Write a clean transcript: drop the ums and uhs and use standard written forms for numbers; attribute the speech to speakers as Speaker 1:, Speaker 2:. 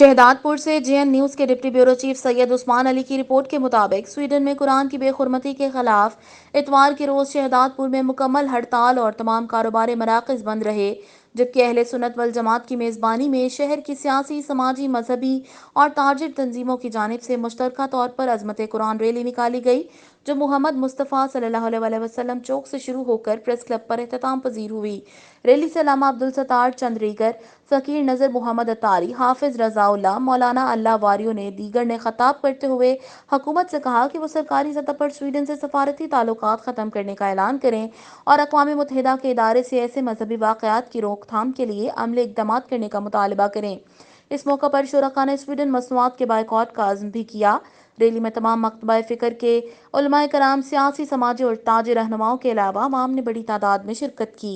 Speaker 1: शहदादपुर से JN news के deputy bureau chief Syed Usman Ali की रिपोर्ट के मुताबिक स्वीडन में कुरान की बेहुरमती के खिलाफ इतवार के रोज शहदादपुर में मुकम्मल हड़ताल और तमाम कारोबारी मराकज बंद रहे, जबकि अहले सुन्नत वल जमात की मेज़बानी में शहर की सियासी, समाजी, मजहबी और ताजिर तंजीमों की जानिब से मुश्तरका तौर पर अजमत कुरान रैली निकाली गई, जो मोहम्मद मुस्तफ़ा सल्लल्लाहु अलैहि वसल्लम चौक से शुरू होकर प्रेस क्लब पर अख्ताम पजीर हुई। रैली से अल्लामा अब्दुल सत्तार चंद्रीगर, फ़कीर नज़र मोहम्मद अतारी, हाफिज रज़ाउल्लाह, मौलाना अल्लाह वारियों ने दीगर ने खिताब करते हुए हुकूमत से कहा कि वो सरकारी सतह पर स्वीडन से सफारती ताल्लुकात ख़त्म करने का ऐलान करें और अक़वाम मुत्तहिदा के इदारे से ऐसे मजहबी वाक़यात की रोकथाम के लिए अमली इक़दाम करने का मुतालबा करें। इस मौका पर शुरका ने स्वीडन मसनूआत के बायकॉट का अज़्म भी किया। रैली में तमाम मकतबा फ़िक्र के उलमाए कराम, सियासी, समाजी और ताजी रहनुमाओं के अलावा आवाम ने बड़ी तादाद में शिरकत की।